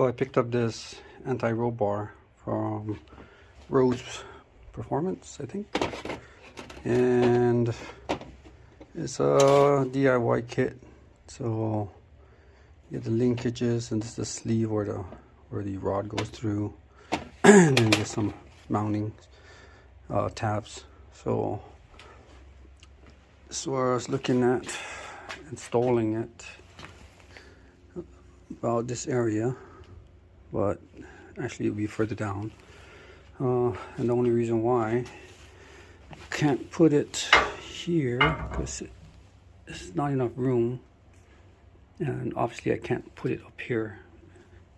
So I picked up this anti-roll bar from Rhodes Performance, I think, and it's a DIY kit. So you get the linkages, and this is the sleeve where the rod goes through, and then there's some mounting tabs. So this is where I was looking at installing it, about this area, but actually it'll be further down. And the only reason why I can't put it here because there's not enough room, and obviously I can't put it up here.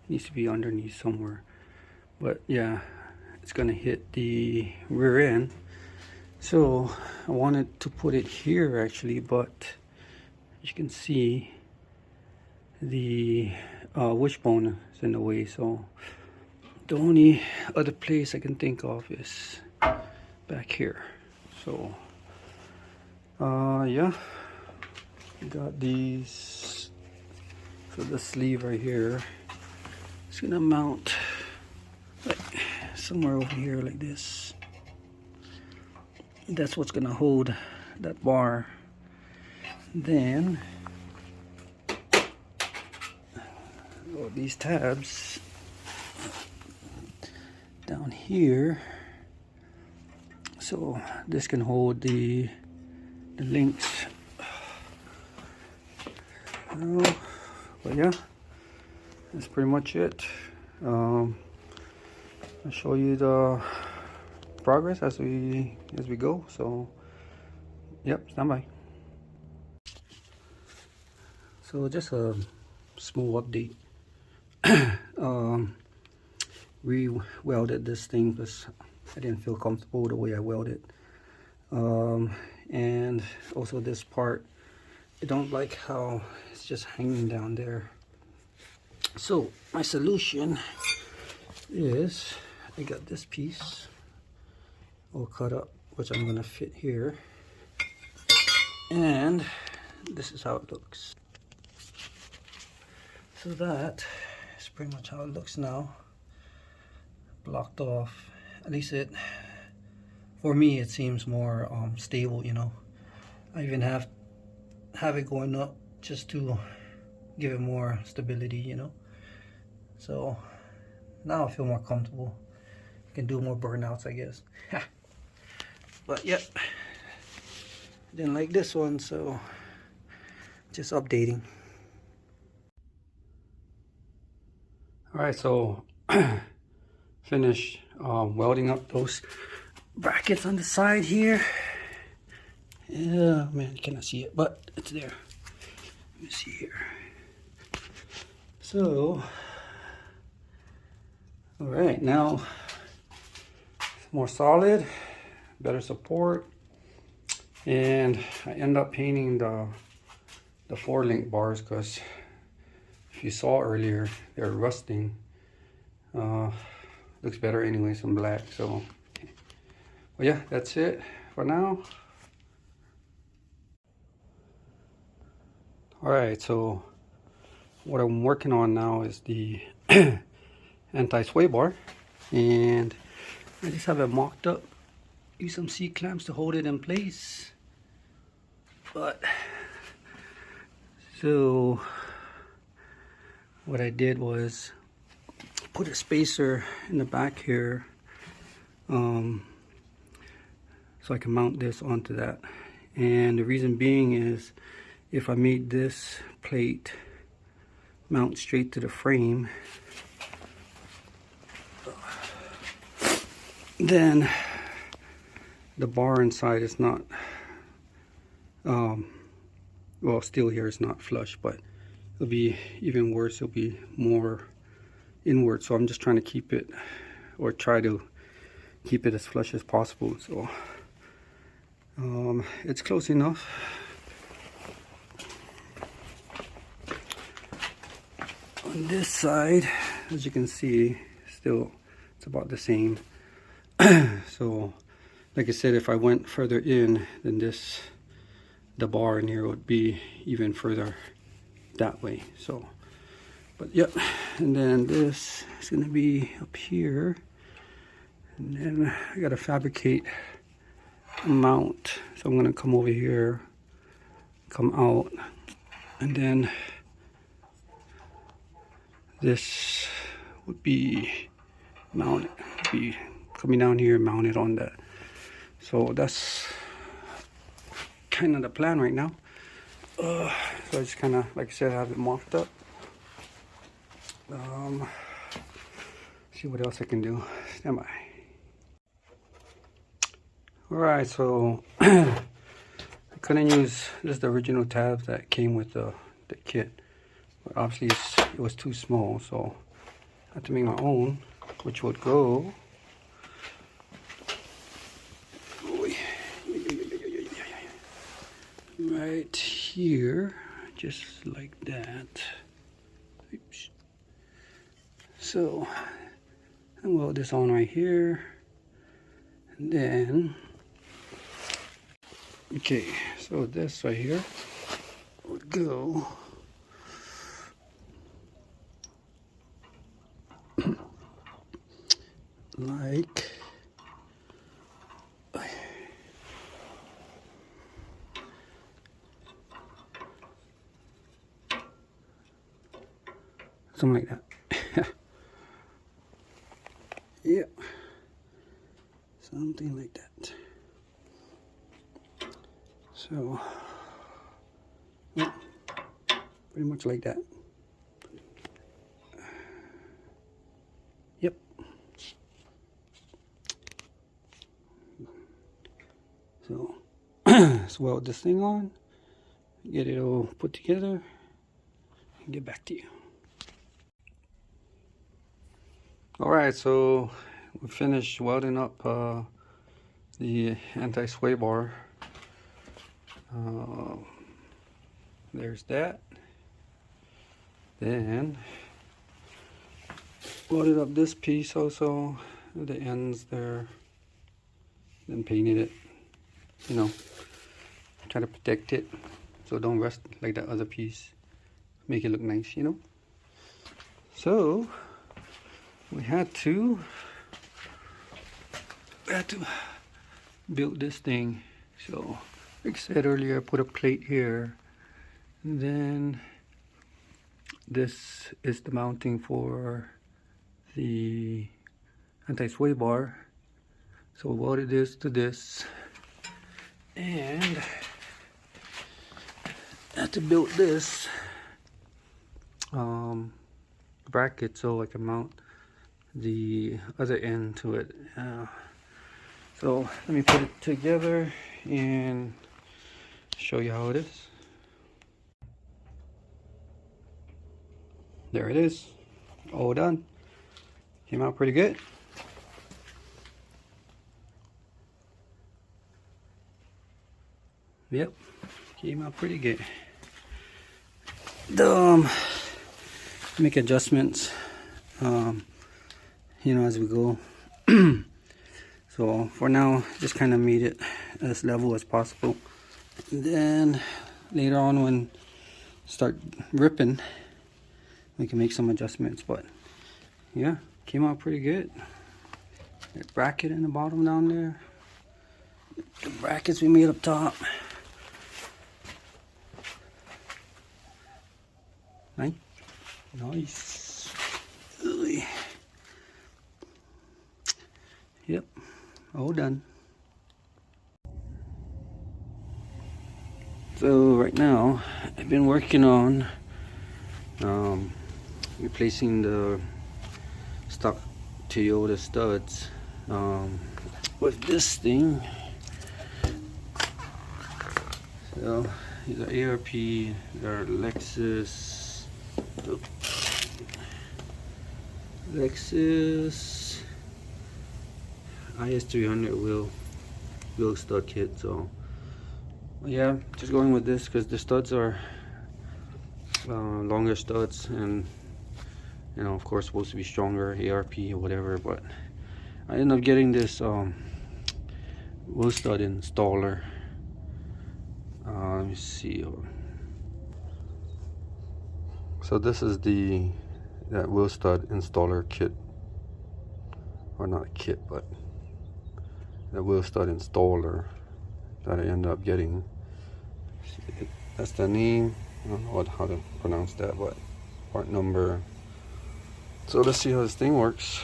It needs to be underneath somewhere. But yeah, it's gonna hit the rear end, so I wanted to put it here actually, but as you can see, the wishbone is in the way, so the only other place I can think of is back here. So yeah, got these. So the sleeve right here, it's gonna mount like somewhere over here like this. That's what's gonna hold that bar. Then these tabs down here, so this can hold the links. But yeah, that's pretty much it. I'll show you the progress as we go. So yep, stand by. So just a small update. We welded this thing because I didn't feel comfortable the way I welded, and also this part, I don't like how it's just hanging down there. So my solution is, I got this piece all cut up, which I'm gonna fit here, and this is how it looks. So that is pretty much how it looks now, blocked off. At least for me, it seems more stable, you know. I even have it going up just to give it more stability, you know. So now I feel more comfortable. I can do more burnouts, I guess. But yep, didn't like this one, so just updating. Alright, so finished welding up those brackets on the side here. Yeah, man, you cannot see it, but it's there. Let me see here. So, alright, now it's more solid, better support, and I end up painting the 4-link bars because if you saw earlier, they're rusting. Looks better anyways in black. So well, yeah, that's it for now. Alright, so what I'm working on now is the anti-sway bar, and I just have it mocked up. Use some C-clamps to hold it in place. But so what I did was put a spacer in the back here, so I can mount this onto that. And the reason being is, if I made this plate mount straight to the frame, then the bar inside is not, well, steel here is not flush, but it'll be even worse. It'll be more inward. So I'm just trying to keep it, or try to keep it as flush as possible. So it's close enough. On this side, as you can see, still it's about the same. So like I said, if I went further in, then the bar in here would be even further that way. So But yep, and then this is gonna be up here, and then I gotta fabricate a mount. So I'm gonna come over here, come out, and then this would be mounted, be coming down here, mounted on that. So that's kind of the plan right now. So I just kind of, like I said, have it mocked up. See what else I can do. Stand by. Alright, so I couldn't use, this is the original tabs that came with the kit. But obviously it was too small, so I had to make my own, which would go right here, just like that. Oops. So I'll weld this on right here, and then okay, so this right here would go like something like that. Yeah, something like that. So yeah, pretty much like that. Yep. So let's weld this thing on, get it all put together, and get back to you. Alright, so we finished welding up the anti-sway bar. There's that. Then welded up this piece also, the ends there. Then painted it, you know, try to protect it so don't rust like that other piece. Make it look nice, you know. So we had to build this thing. So like I said earlier, I put a plate here, and then this is the mounting for the anti-sway bar. So we welded this to this, and I had to build this bracket so I can mount the other end to it. So let me put it together and show you how it is. There it is, all done. Came out pretty good. Yep, came out pretty good. Make adjustments, you know, as we go. So for now, just kind of made it as level as possible. And then later on, when start ripping, we can make some adjustments. But yeah, came out pretty good. That bracket in the bottom down there, the brackets we made up top. Nice. Yep, all done. So right now I've been working on replacing the stock Toyota studs with this thing. So these are ARP, they're Lexus IS300 wheel stud kit. So yeah, just going with this because the studs are longer studs, and you know, of course, supposed to be stronger ARP or whatever. But I ended up getting this wheel stud installer. Let me see. So this is the that wheel stud installer kit, or not a kit, but the wheel stud installer that I ended up getting. That's the name. I don't know how to pronounce that, but part number. So let's see how this thing works.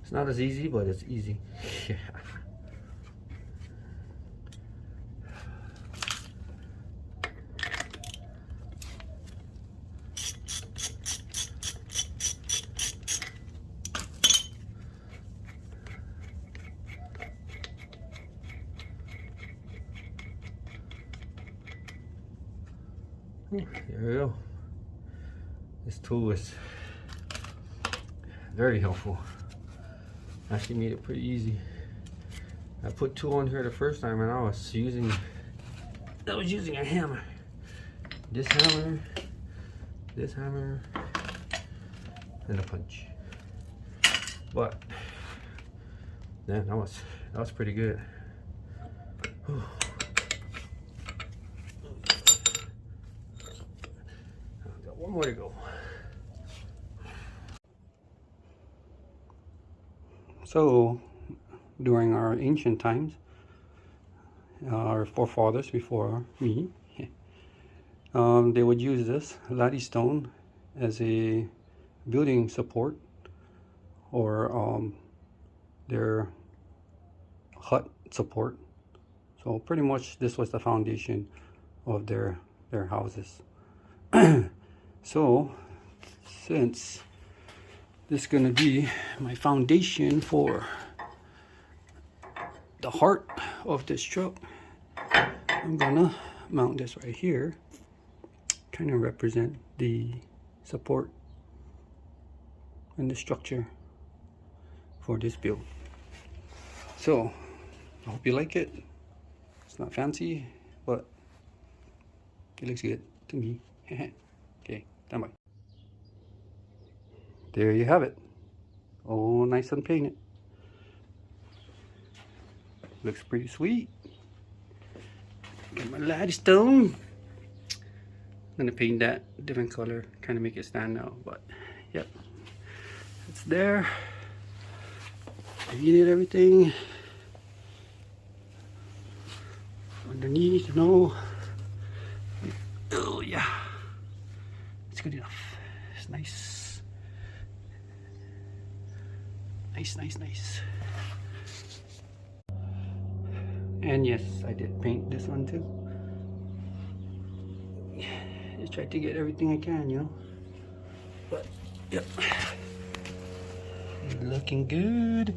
It's not as easy, but it's easy. Yeah. There we go. This tool is very helpful. Actually made it pretty easy. I put two on here the first time and I was using a hammer. This hammer, and a punch. But man, that was pretty good. Whew. Got one more to go. So, during our ancient times, our forefathers before me, they would use this latte stone as a building support, or their hut support. So pretty much this was the foundation of their houses. So, since this is going to be my foundation for the heart of this truck, I'm gonna mount this right here, kind of represent the support and the structure for this build. So I hope you like it. It's not fancy, but it looks good to me. Okay, stand by. There you have it. Oh, nice and painted. Looks pretty sweet. Got my latte stone. I'm gonna paint that different color, kind of make it stand out. But yep, it's there. Painted everything underneath. No. Oh yeah, it's good enough. It's nice. Nice. And yes, I did paint this one too. Just try to get everything I can, you know. But yep, looking good.